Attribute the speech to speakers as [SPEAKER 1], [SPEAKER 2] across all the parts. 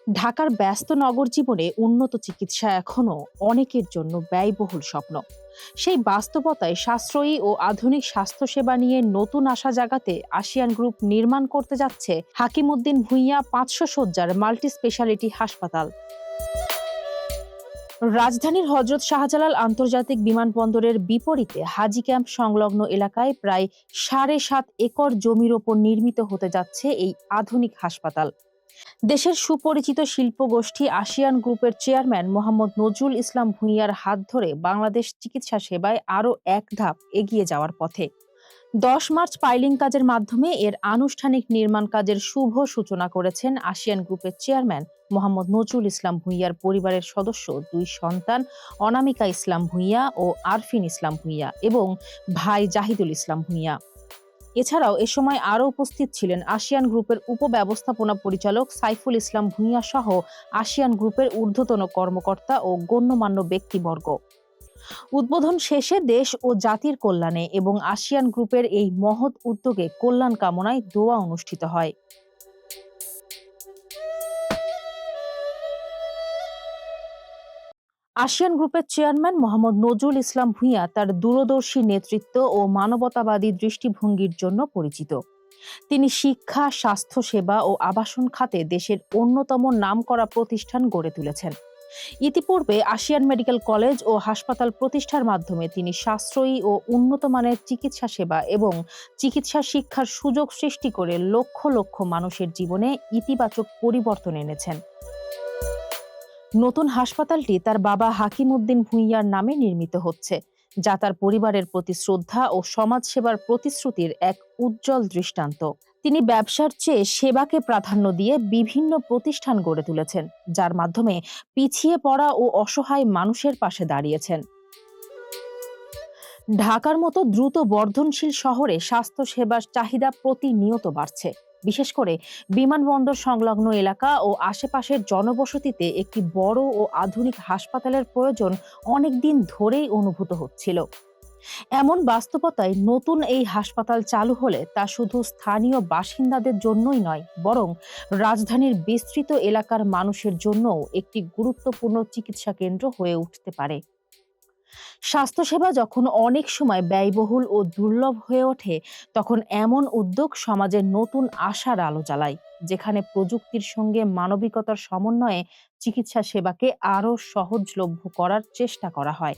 [SPEAKER 1] ঢাকার ব্যস্ত নগর জীবনে উন্নত চিকিৎসা এখনো অনেকের জন্য ব্যয়বহুল স্বপ্ন। সেই বাস্তবতায় সাশ্রয়ী ও আধুনিক স্বাস্থ্যসেবা নিয়ে নতুন আশা জাগাতে আসিয়ান গ্রুপ নির্মাণ করতে যাচ্ছে হাকিমউদ্দিন ভূঁইয়া ৫০০ শয্যার মাল্টি স্পেশালিটি হাসপাতাল। রাজধানীর হযরত শাহজালাল আন্তর্জাতিক বিমানবন্দরের বিপরীতে হাজী ক্যাম্প সংলগ্ন এলাকায় প্রায় ৭.৫ একর জমির ওপর নির্মিত হতে যাচ্ছে এই আধুনিক হাসপাতাল। দেশের সুপরিচিত শিল্পগোষ্ঠী আসিয়ান গ্রুপের চেয়ারম্যান মোহাম্মদ নজরুল ইসলাম ভূঁইয়ার হাত ধরে বাংলাদেশ চিকিৎসা সেবায় আরও এক ধাপ এগিয়ে যাওয়ার পথে। ১০ মার্চ পাইলিং কাজের মাধ্যমে এর আনুষ্ঠানিক নির্মাণ কাজের শুভ সূচনা করেছেন আসিয়ান গ্রুপের চেয়ারম্যান মোহাম্মদ নজরুল ইসলাম ভূঁইয়ার পরিবারের সদস্য ২ সন্তান অনামিকা ইসলাম ভূঁইয়া ও আরফিন ইসলাম ভূঁইয়া এবং ভাই জাহিদুল ইসলাম ভূঁইয়া। এছাড়াও এ সময় আরও উপস্থিত ছিলেন আসিয়ান গ্রুপের উপব্যবস্থাপনা পরিচালক সাইফুল ইসলাম ভূঁইয়া সহ আসিয়ান গ্রুপের ঊর্ধ্বতন কর্মকর্তা ও গণ্যমান্য ব্যক্তিবর্গ। উদ্বোধন শেষে দেশ ও জাতির কল্যাণে এবং আসিয়ান গ্রুপের এই মহৎ উদ্যোগে কল্যাণ কামনায় দোয়া অনুষ্ঠিত হয়। আসিয়ান গ্রুপের চেয়ারম্যান মোহাম্মদ নজরুল ইসলাম ভূঁইয়া তার দূরদর্শী নেতৃত্ব ও মানবতাবাদী দৃষ্টিভঙ্গির জন্য পরিচিত। তিনি শিক্ষা, স্বাস্থ্যসেবা ও আবাসন খাতে দেশের অন্যতম নামকরা প্রতিষ্ঠান গড়ে তুলেছেন। ইতিপূর্বে আসিয়ান মেডিকেল কলেজ ও হাসপাতাল প্রতিষ্ঠার মাধ্যমে তিনি সাশ্রয়ী ও উন্নত মানের চিকিৎসা সেবা এবং চিকিৎসা শিক্ষার সুযোগ সৃষ্টি করে লক্ষ লক্ষ মানুষের জীবনে ইতিবাচক পরিবর্তন এনেছেন। নতুন হাসপাতালটি তার বাবা হাকিমউদ্দিন ভূঁইয়ার নামে নির্মিত হচ্ছে, যা তার পরিবারের প্রতি শ্রদ্ধা ও সমাজসেবার প্রতিশ্রুতির এক উজ্জ্বল দৃষ্টান্ত। তিনি ব্যবসার চেয়ে সেবাকে প্রাধান্য দিয়ে বিভিন্ন প্রতিষ্ঠান গড়ে তুলেছেন, যার মাধ্যমে পিছিয়ে পড়া ও অসহায় মানুষের পাশে দাঁড়িয়েছেন। ঢাকার মতো দ্রুত বর্ধনশীল শহরে স্বাস্থ্যসেবার চাহিদা প্রতিনিয়ত বাড়ছে। বিশেষ করে বিমানবন্দর সংলগ্ন এলাকা ও আশেপাশের জনবসতিতে একটি বড় ও আধুনিক হাসপাতালের প্রয়োজন অনেকদিন ধরেই অনুভূত হচ্ছিল। এমন বাস্তবতায় নতুন এই হাসপাতাল চালু হলে তা শুধু স্থানীয় বাসিন্দাদের জন্যই নয়, বরং রাজধানীর বিস্তৃত এলাকার মানুষের জন্যও একটি গুরুত্বপূর্ণ চিকিৎসা কেন্দ্র হয়ে উঠতে পারে। স্বাস্থ্যসেবা যখন অনেক সময় ব্যয়বহুল ও দুর্লভ হয়ে ওঠে, তখন এমন উদ্যোগ সমাজের নতুন আশার আলো জ্বালায়, যেখানে প্রযুক্তির সঙ্গে মানবিকতার সমন্বয়ে চিকিৎসা সেবাকে আরও সহজলভ্য করার চেষ্টা করা হয়।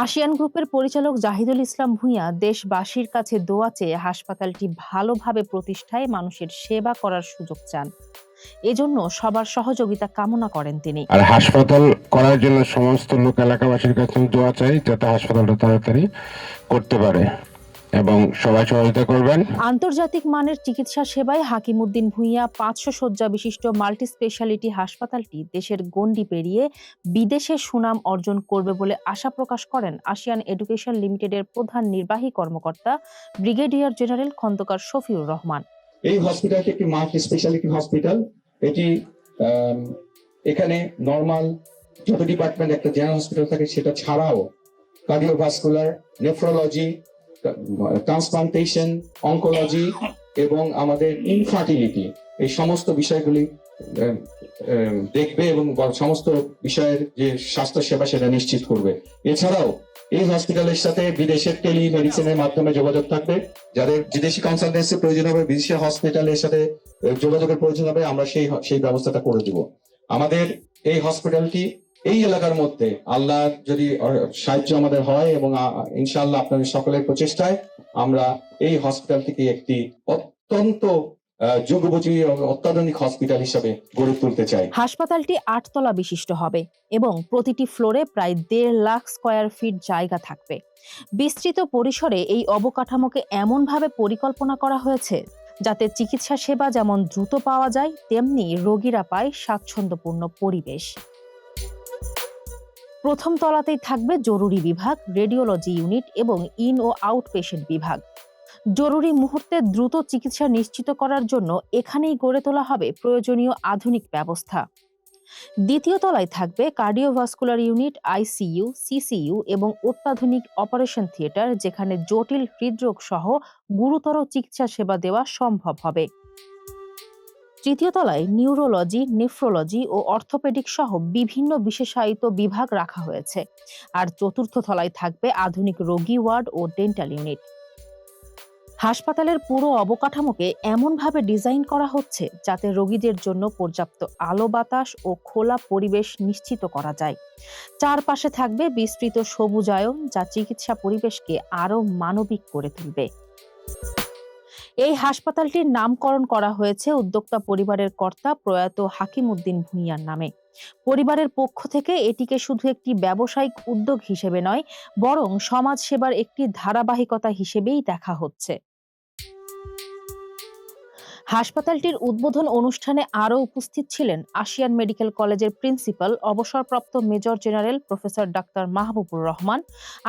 [SPEAKER 1] আসিয়ান গ্রুপের পরিচালক জাহিদুল ইসলাম ভূঁইয়া দেশবাসীর কাছে দোয়া চেয়ে হাসপাতালটি ভালোভাবে প্রতিষ্ঠায় মানুষের সেবা করার সুযোগ চান। এজন্য সবার সহযোগিতা কামনা করেন তিনি।
[SPEAKER 2] আর হাসপাতাল করার জন্য সমস্ত লোক এলাকাবাসীর কাছে দোয়া চাই, যাতে হাসপাতালটা তাড়াতাড়ি করতে পারে এবং সবাই সহযোগিতা করবেন।
[SPEAKER 1] আন্তর্জাতিক মানের চিকিৎসা সেবায় হাকিমউদ্দিন ভূঁইয়া ৫০০ শয্যা বিশিষ্ট মাল্টি স্পেশালিটি হাসপাতালটি দেশের গণ্ডি পেরিয়ে বিদেশে সুনাম অর্জন করবে বলে আশা প্রকাশ করেন আসিয়ান এডুকেশন লিমিটেডের প্রধান নির্বাহী কর্মকর্তা ব্রিগেডিয়ার জেনারেল খন্দকার শফিউর রহমান।
[SPEAKER 3] এই হসপিটালটি একটি মাল্টি স্পেশালিটি হসপিটাল। এটি এখানে নরমাল যত ডিপার্টমেন্ট একটা জেনারেল হসপিটাল থাকে সেটা ছাড়াও কার্ডিওভাস্কুলার, নেফ্রোলজি, ট্রান্সপ্লান্টেশন, অনকোলজি এবং আমাদের ইনফার্টিলিটি, এই সমস্ত বিষয়গুলি দেখবে এবং সমস্ত বিষয়ের যে স্বাস্থ্য সেবা সেটা নিশ্চিত করবে। এছাড়াও এই হসপিটালের সাথে বিদেশের টেলিমেডিসিনের মাধ্যমে যোগাযোগ থাকবে। যাদের বিদেশি কনসালটেন্সি প্রয়োজন হবে, বিদেশি হসপিটালের সাথে যোগাযোগের প্রয়োজন হবে, আমরা সেই ব্যবস্থাটা করে দিব। আমাদের এই হসপিটালটি এই এলাকার মধ্যে, আল্লাহ যদি সাহায্য আমাদের হয় এবং ইনশাআল্লাহ আপনাদের সকলের প্রচেষ্টায়, আমরা এই হসপিটালটিকে একটি অত্যন্ত যুগোপযোগী এবং অত্যাধুনিক হসপিটাল হিসেবে গড়ে তুলতে চাই।
[SPEAKER 1] হাসপাতালটি ৮ তলা বিশিষ্ট হবে এবং প্রতিটি ফ্লোরে প্রায় ১.৫ লাখ স্কয়ার ফিট জায়গা থাকবে। বিস্তৃত পরিসরে এই অবকাঠামোকে এমনভাবে পরিকল্পনা করা হয়েছে যাতে চিকিৎসা সেবা যেমন দ্রুত পাওয়া যায়, তেমনি রোগীরা পায় স্বাচ্ছন্দ্যপূর্ণ পরিবেশ। প্রথম তলাতেই থাকবে জরুরি বিভাগ, রেডিওলজি ইউনিট এবং ইন ও আউট পেশেন্ট বিভাগ। জরুরি মুহূর্তে দ্রুত চিকিৎসা নিশ্চিত করার জন্য এখানেই গড়ে তোলা হবে প্রয়োজনীয় আধুনিক ব্যবস্থা। দ্বিতীয় তলায় থাকবে কার্ডিওভাস্কুলার ইউনিট, আইসিইউ, সিসিইউ এবং অত্যাধুনিক অপারেশন থিয়েটার, যেখানে জটিল হৃদরোগ সহ গুরুতর চিকিৎসা সেবা দেওয়া সম্ভব হবে। তৃতীয় তলায় নিউরোলজি, নেফ্রোলজি ও অর্থোপেডিক সহ বিভিন্ন বিশেষায়িত বিভাগ রাখা হয়েছে। আর চতুর্থ তলায় থাকবে আধুনিক রোগী ওয়ার্ড ও ডেন্টাল ইউনিট। হাসপাতালের পুরো অবকাঠামোকে এমনভাবে ডিজাইন করা হচ্ছে যাতে রোগীদের জন্য পর্যাপ্ত আলো বাতাস ও খোলা পরিবেশ নিশ্চিত করা যায়। চারপাশে থাকবে বিস্তৃত সবুজায়ন, যা চিকিৎসা পরিবেশকে আরো মানবিক করে তুলবে। এই হাসপাতালটির নামকরণ করা হয়েছে উদ্যোক্তা পরিবারের কর্তা প্রয়াত হাকিম উদ্দিন ভূঁইয়ার নামে। পরিবারের পক্ষ থেকে এটিকে শুধু একটি ব্যবসায়িক উদ্যোগ হিসেবে নয়, বরং সমাজ সেবার একটি ধারাবাহিকতা হিসেবেই দেখা হচ্ছে। হাসপাতালটির উদ্বোধন অনুষ্ঠানে আরও উপস্থিত ছিলেন আশিয়ান মেডিকেল কলেজের প্রিন্সিপাল অবসরপ্রাপ্ত মেজর জেনারেল প্রফেসর ডাক্তার মাহবুবুর রহমান,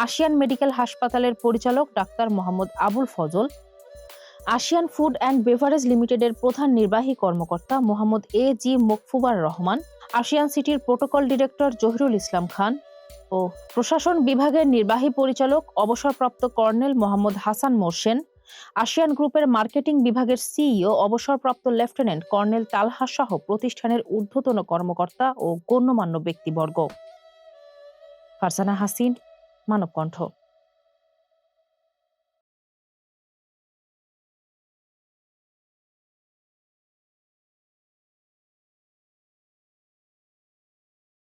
[SPEAKER 1] আশিয়ান মেডিকেল হাসপাতালের পরিচালক ডাক্তার Mohammad Abul Fazal, Ashiyan food and beverage লিমিটেডের প্রধান নির্বাহী কর্মকর্তা মোহাম্মদ A.G. মোকফুবার রহমান, আশিয়ান সিটির প্রোটোকল ডিরেক্টর জহিরুল ইসলাম খান ও প্রশাসন বিভাগের নির্বাহী পরিচালক অবসরপ্রাপ্ত কর্নেল মোহাম্মদ হাসান মোরসেন, আশিয়ান গ্রুপের মার্কেটিং বিভাগের সিইও অবসরপ্রাপ্ত লেফটেন্যান্ট কর্নেল তালহা সহ প্রতিষ্ঠানের ঊর্ধ্বতন কর্মকর্তা ও গণ্যমান্য ব্যক্তিবর্গ। ফারজানা হাসিন, মানবকণ্ঠ।